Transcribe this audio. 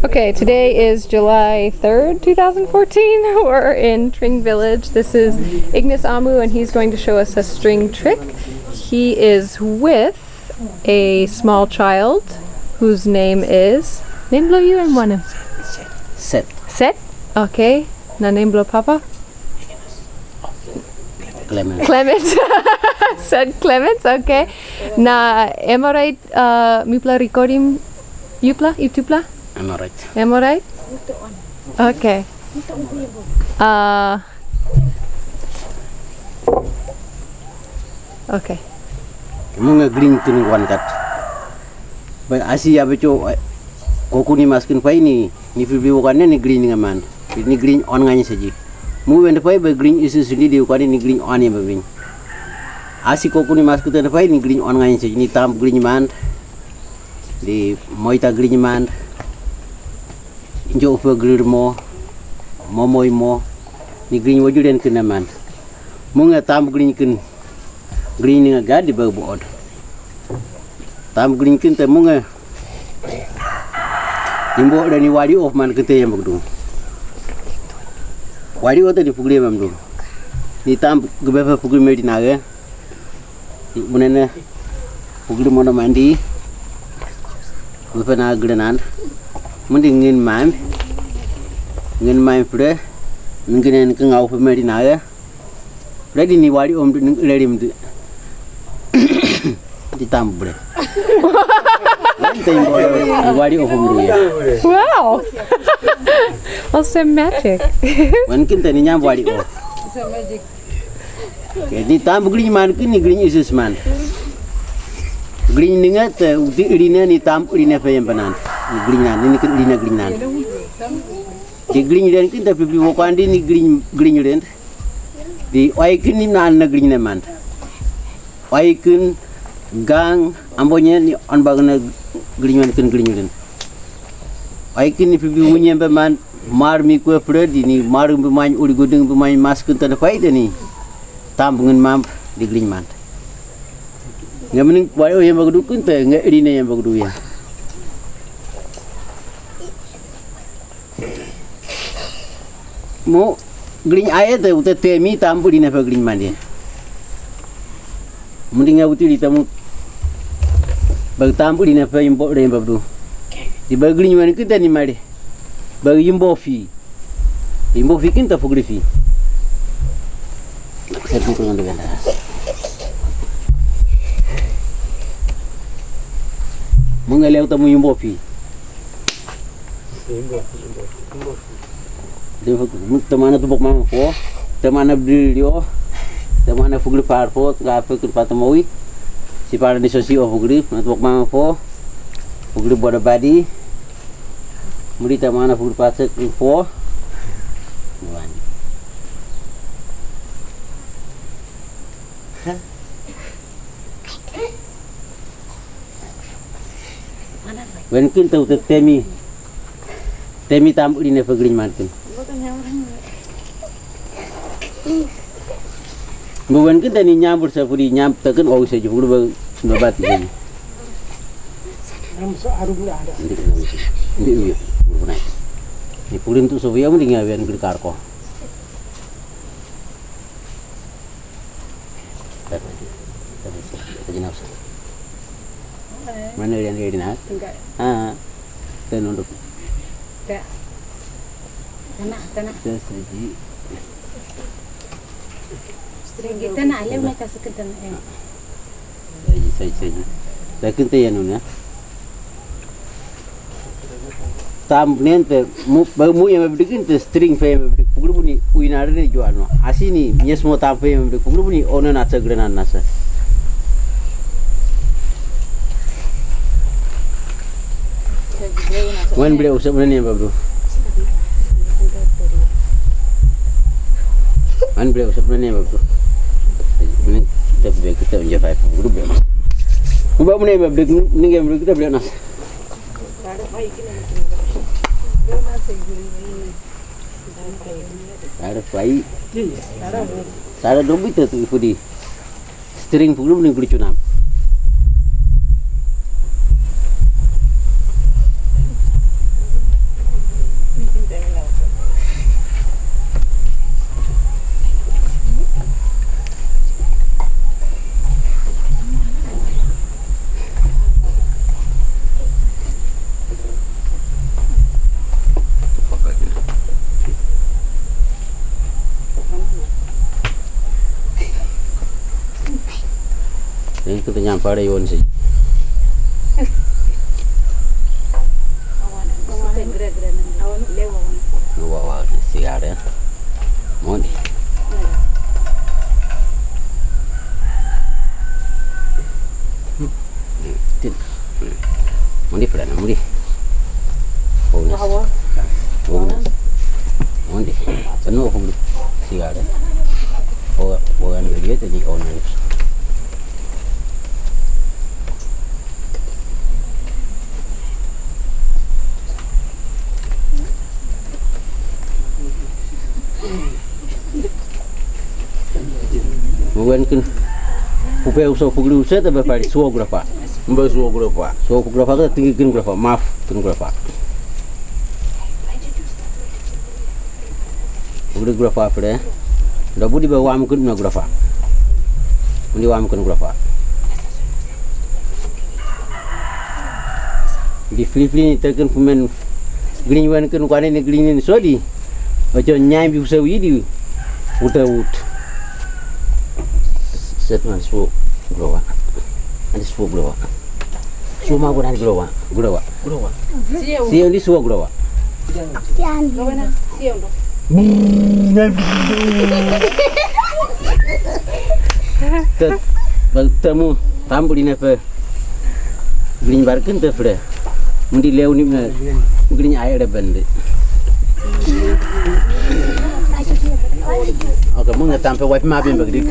Okay, today is July 3rd, 2014. We're in Tring Village. This is Ignis Amu, and he's going to show us a string trick. He is with a small child whose name is... Name below you and one. Set. Set? Okay. Na name below Papa? Clement. Clement. Said Clement, okay. Na Emorite Mupla Recording Utupla? I'm alright. Emorite? Okay. Okay. Mga green kun wan kat. Ba Asia beco koku ni maskin pai ni filbi wakannya ni green ngaman. Ni green on nganya saji. Mu wende pai ba green isu sudi di wakani ni green on ya babing. Asi koku ni maskin tan pai ni green on nganya saji ni tam green man. Di moita green man. Injo upa grill mo ni green waju den kena man. Mu nga tam green kun green nga gadi ba bood. Tam green kun te mu nga imbo dani wadi of man kete yang bagdu. Wadi ota di pugri mamdu. Ni tam gebe pugri medi naga. Munene pugri mono mandi. Gebe na grenan. Mundi ngin main pure ngin ke ngau pemedi naga. Ready ni wadi om ready mdu. Ditam bre. Wadi of mdu ya. Wow! Also magic. Wan kin tani nyam wadi of. Jadi tam green man kin ni green isus man. Green ninga te uti irina ni tam irina pe yang panan. Green nan ni kin irina green nan. Di green den kin tapi beli wokan di ni green den. Di oi kin ni nan na green man. Oi kin gang ambonya ni on bagana green man kin green den. Oi kin ni beli wunya pe man mar mi ku pre di ni mar be man uri godeng be man mas kin tan pai de ni. Tam ngen mam di green man. Ngamening wayo yang bagdu kun te nga irina yang bagdu ya. Mo green ayat te uta temi tampu dina pa green man dia. Mendinga uti di tamu bag tampu dina pa imbo re bagdu. Di bag green man kun te ni mari. Bag imbo fi. Imbo fi kin ta fotografi. Serbu dengan dengan. Mga leo tamu yung bofi. Temana tubok mama po, temana brilio, temana fugri par po, gape kun patamowi. Si para di sosio fugri, tubok mama po, fugri boda badi. Muri temana fugri patsek po. Wen kin tau temi tam uri ne pagrin martin. Mo wen kin tani nyambur sa puri nyam taken au se jubur ba nobati ni. Ndi ni purin tu sobiya mo dinga wen gir kar ko. Mana yang ready nak? Enggak. Tenunduk. Enggak. Tanah. Sesaji. String kita nak le mereka sekedar Saji. Lakin te yanu na. Tam nente mu yang berbikin te string fe berbikin. Pukul buni uinare ni jual no. Asini yes mo tam fe berbikin. Pukul buni ona nasa grenan nasa. Wan beli usap mana ni baru? Wan beli usap mana ni baru? Ini kita menjadi guru beli. Ubah mana baru? Ni game kita beli nas. Ada fly. Ada dobi tu fudi. String pukul ni guru cunam. kita nyampe ada yon sih. Wah, siar ya. Mau di. Mau di pernah, mau di. Bonus. Mau di. Penuh hulu siar ya. Bukan dia jadi owner. Bukan upaya usaha puglu usaha tapi pada suo berapa? Mbak suwo berapa? Suo berapa kita tinggi kan berapa? Maaf, kan berapa? Udah berapa apa deh? Udah budi bawa amkan na berapa? Budi amkan berapa? Di Filipina terkan pemain green one kan kuanin green ini sodi. Macam nyai bi usaha ini, udah set man suo growa andi suo growa suo ma gona growa si andi suo growa tet bal tamu tambuli ne pe green barken te fre mundi lewni na green ayere bende oke mo ngatampe wipe ma bimbe gdik